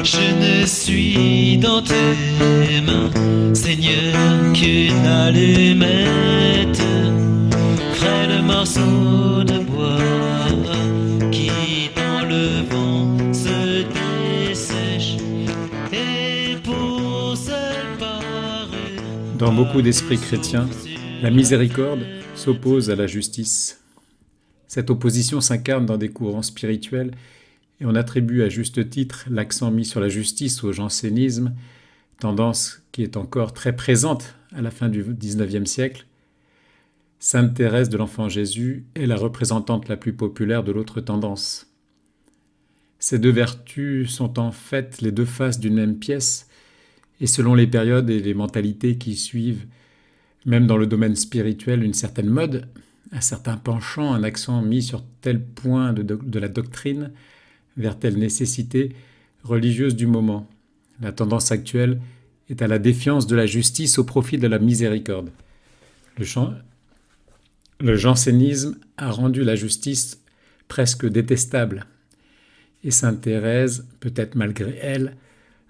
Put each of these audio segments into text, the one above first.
Je ne suis dans tes mains, Seigneur, qu'une allumette, frêle morceau de bois qui dans le vent se dessèche et pour seule parure. Dans beaucoup d'esprits chrétiens, la miséricorde s'oppose à la justice. Cette opposition s'incarne dans des courants spirituels et on attribue à juste titre l'accent mis sur la justice au jansénisme, tendance qui est encore très présente à la fin du XIXe siècle. Sainte Thérèse de l'Enfant Jésus est la représentante la plus populaire de l'autre tendance. Ces deux vertus sont en fait les deux faces d'une même pièce, et selon les périodes et les mentalités qui suivent, même dans le domaine spirituel, une certaine mode, un certain penchant, un accent mis sur tel point de la doctrine, vers telle nécessité religieuse du moment. La tendance actuelle est à la défiance de la justice au profit de la miséricorde. Le jansénisme a rendu la justice presque détestable, et sainte Thérèse, peut-être malgré elle,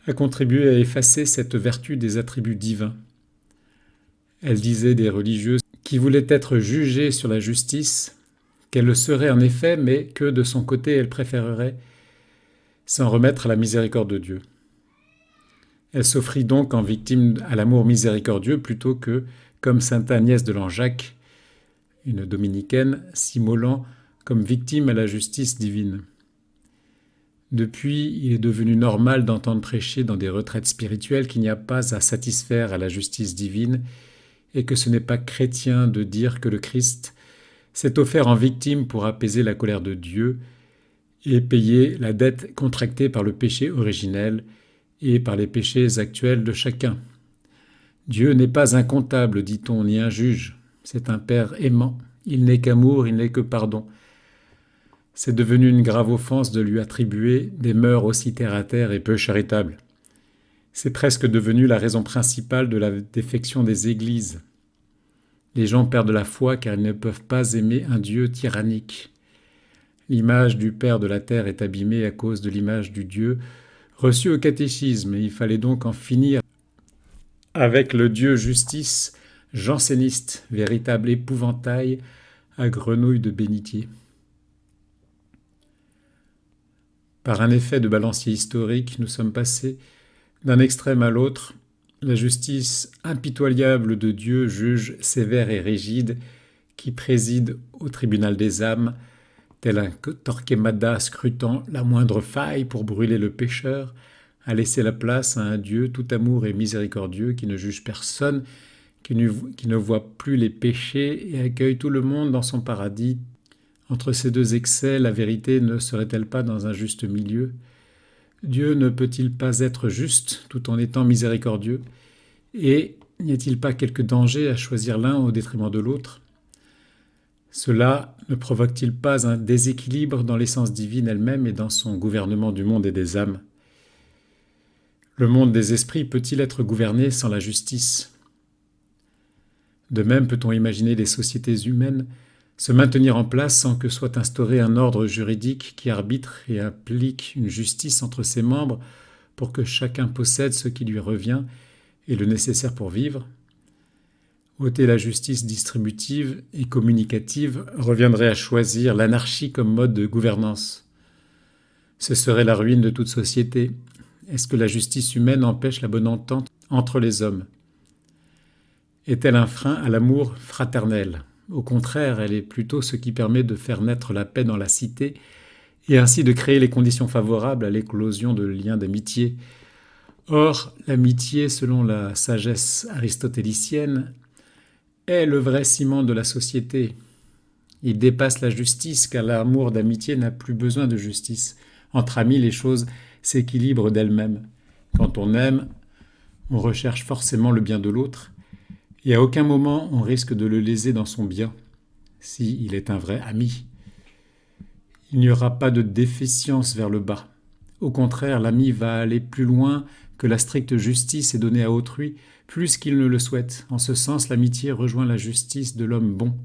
a contribué à effacer cette vertu des attributs divins. Elle disait des religieuses qui voulaient être jugées sur la justice, qu'elle le serait en effet, mais que de son côté elle préférerait s'en remettre à la miséricorde de Dieu. Elle s'offrit donc en victime à l'amour miséricordieux plutôt que, comme sainte Agnès de Langeac, une dominicaine, s'immolant comme victime à la justice divine. Depuis, il est devenu normal d'entendre prêcher dans des retraites spirituelles qu'il n'y a pas à satisfaire à la justice divine et que ce n'est pas chrétien de dire que le Christ s'est offert en victime pour apaiser la colère de Dieu et payer la dette contractée par le péché originel et par les péchés actuels de chacun. Dieu n'est pas un comptable, dit-on, ni un juge. C'est un Père aimant. Il n'est qu'amour, il n'est que pardon. C'est devenu une grave offense de lui attribuer des mœurs aussi terre-à-terre et peu charitables. C'est presque devenu la raison principale de la défection des églises. Les gens perdent la foi car ils ne peuvent pas aimer un Dieu tyrannique. L'image du Père de la terre est abîmée à cause de l'image du Dieu reçue au catéchisme, et il fallait donc en finir avec le Dieu justice janséniste, véritable épouvantail à grenouille de bénitier. Par un effet de balancier historique, nous sommes passés d'un extrême à l'autre. La justice impitoyable de Dieu, juge sévère et rigide, qui préside au tribunal des âmes, tel un Torquemada scrutant la moindre faille pour brûler le pécheur, a laissé la place à un Dieu tout amour et miséricordieux qui ne juge personne, qui ne voit plus les péchés et accueille tout le monde dans son paradis. Entre ces deux excès, la vérité ne serait-elle pas dans un juste milieu ? Dieu ne peut-il pas être juste tout en étant miséricordieux ? Et n'y a-t-il pas quelque danger à choisir l'un au détriment de l'autre ? Cela ne provoque-t-il pas un déséquilibre dans l'essence divine elle-même et dans son gouvernement du monde et des âmes ? Le monde des esprits peut-il être gouverné sans la justice ? De même, peut-on imaginer les sociétés humaines se maintenir en place sans que soit instauré un ordre juridique qui arbitre et applique une justice entre ses membres pour que chacun possède ce qui lui revient et le nécessaire pour vivre ? Ôter la justice distributive et communicative reviendrait à choisir l'anarchie comme mode de gouvernance. Ce serait la ruine de toute société. Est-ce que la justice humaine empêche la bonne entente entre les hommes ? Est-elle un frein à l'amour fraternel ? Au contraire, elle est plutôt ce qui permet de faire naître la paix dans la cité et ainsi de créer les conditions favorables à l'éclosion de liens d'amitié. Or, l'amitié, selon la sagesse aristotélicienne, est le vrai ciment de la société. Il dépasse la justice car l'amour d'amitié n'a plus besoin de justice. Entre amis, les choses s'équilibrent d'elles-mêmes. Quand on aime, on recherche forcément le bien de l'autre et à aucun moment on risque de le léser dans son bien, s'il est un vrai ami. Il n'y aura pas de déficience vers le bas. Au contraire, l'ami va aller plus loin que la stricte justice est donnée à autrui plus qu'il ne le souhaite. En ce sens, l'amitié rejoint la justice de l'homme bon,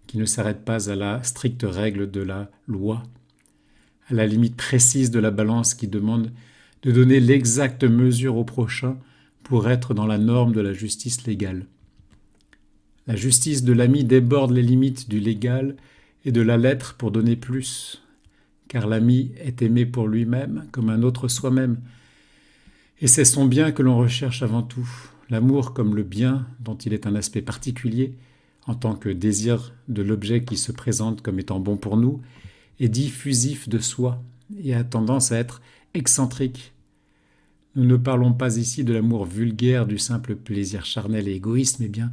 qui ne s'arrête pas à la stricte règle de la loi, à la limite précise de la balance qui demande de donner l'exacte mesure au prochain pour être dans la norme de la justice légale. La justice de l'ami déborde les limites du légal et de la lettre pour donner plus, car l'ami est aimé pour lui-même comme un autre soi-même, et c'est son bien que l'on recherche avant tout. L'amour comme le bien dont il est un aspect particulier, en tant que désir de l'objet qui se présente comme étant bon pour nous, est diffusif de soi et a tendance à être excentrique. Nous ne parlons pas ici de l'amour vulgaire du simple plaisir charnel et égoïste, mais bien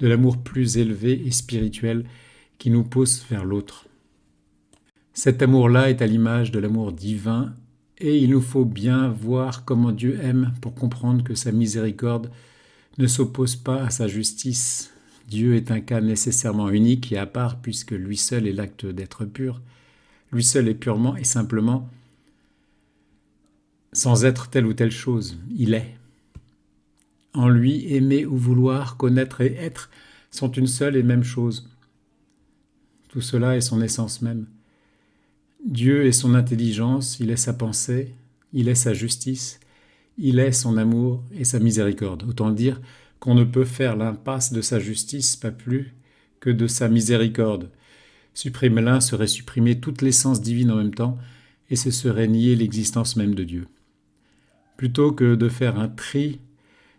de l'amour plus élevé et spirituel qui nous pousse vers l'autre. Cet amour-là est à l'image de l'amour divin et il nous faut bien voir comment Dieu aime pour comprendre que sa miséricorde ne s'oppose pas à sa justice. Dieu est un cas nécessairement unique et à part puisque lui seul est l'acte d'être pur. Lui seul est purement et simplement sans être telle ou telle chose. Il est. En lui, aimer ou vouloir, connaître et être sont une seule et même chose. Tout cela est son essence même. Dieu est son intelligence, il est sa pensée, il est sa justice, il est son amour et sa miséricorde. Autant dire qu'on ne peut faire l'impasse de sa justice, pas plus que de sa miséricorde. Supprimer l'un serait supprimer toute l'essence divine en même temps, et ce serait nier l'existence même de Dieu. Plutôt que de faire un tri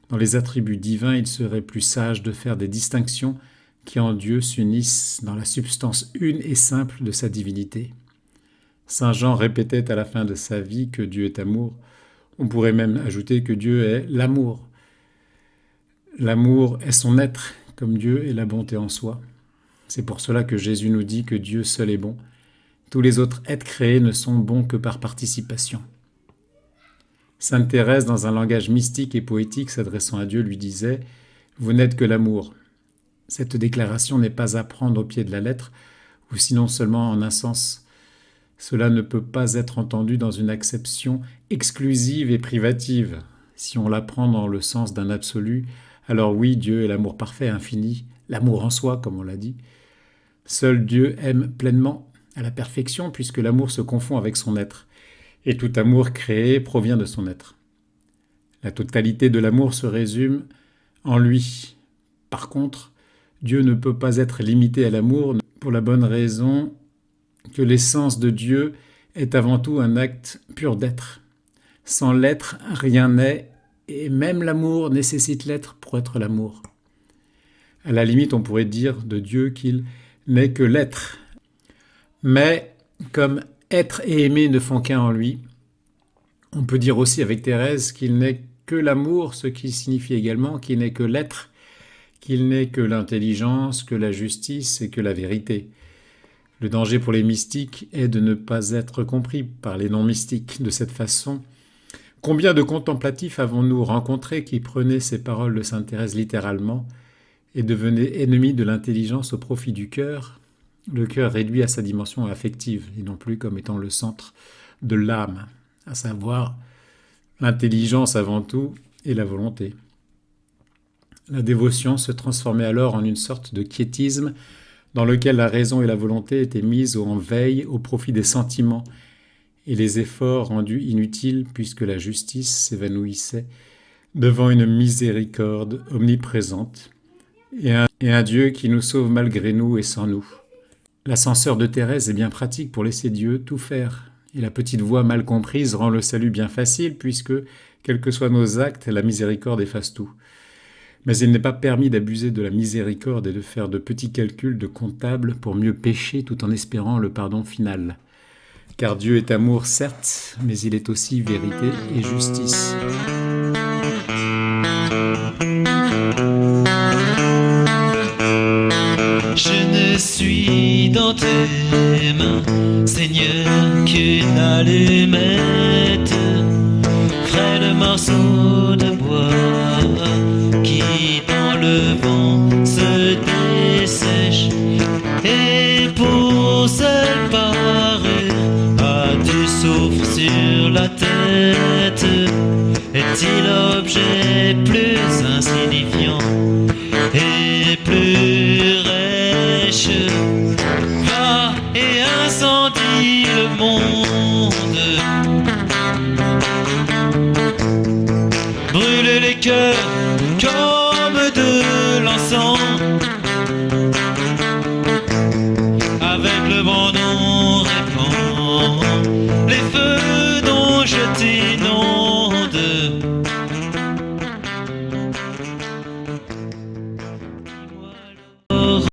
dans les attributs divins, il serait plus sage de faire des distinctions qui en Dieu s'unissent dans la substance une et simple de sa divinité. Saint Jean répétait à la fin de sa vie que Dieu est amour. On pourrait même ajouter que Dieu est l'amour. L'amour est son être, comme Dieu est la bonté en soi. C'est pour cela que Jésus nous dit que Dieu seul est bon. Tous les autres êtres créés ne sont bons que par participation. Sainte Thérèse, dans un langage mystique et poétique s'adressant à Dieu, lui disait « Vous n'êtes que l'amour ». Cette déclaration n'est pas à prendre au pied de la lettre, ou sinon seulement en un sens. Cela ne peut pas être entendu dans une acception exclusive et privative. Si on la prend dans le sens d'un absolu, alors oui, Dieu est l'amour parfait, infini, l'amour en soi, comme on l'a dit. Seul Dieu aime pleinement, à la perfection, puisque l'amour se confond avec son être. Et tout amour créé provient de son être. La totalité de l'amour se résume en lui. Par contre, Dieu ne peut pas être limité à l'amour pour la bonne raison que l'essence de Dieu est avant tout un acte pur d'être. Sans l'être, rien n'est, et même l'amour nécessite l'être pour être l'amour. À la limite, on pourrait dire de Dieu qu'il n'est que l'être. Mais comme être et aimer ne font qu'un en lui, on peut dire aussi avec Thérèse qu'il n'est que l'amour, ce qui signifie également qu'il n'est que l'être, qu'il n'est que l'intelligence, que la justice et que la vérité. Le danger pour les mystiques est de ne pas être compris par les non-mystiques de cette façon. Combien de contemplatifs avons-nous rencontrés qui prenaient ces paroles de sainte Thérèse littéralement et devenaient ennemis de l'intelligence au profit du cœur, le cœur réduit à sa dimension affective et non plus comme étant le centre de l'âme, à savoir l'intelligence avant tout et la volonté. La dévotion se transformait alors en une sorte de quiétisme dans lequel la raison et la volonté étaient mises en veille au profit des sentiments et les efforts rendus inutiles puisque la justice s'évanouissait devant une miséricorde omniprésente et un Dieu qui nous sauve malgré nous et sans nous. L'ascenseur de Thérèse est bien pratique pour laisser Dieu tout faire. Et la petite voix mal comprise rend le salut bien facile puisque, quels que soient nos actes, la miséricorde efface tout. Mais il n'est pas permis d'abuser de la miséricorde et de faire de petits calculs de comptable pour mieux pécher tout en espérant le pardon final. Car Dieu est amour, certes, mais il est aussi vérité et justice. Je ne suis dans tes mains, Seigneur, qu'une allumette, frêle morceau de bois qui dans le vent se dessèche. Et pour seule parure, as-tu souffle sur la tête, et Si l'objet plus insignifiant et plus rêche va et incendie le monde, brûle les cœurs comme de l'encens, avec le vent on répand les feux dont je t'inonde.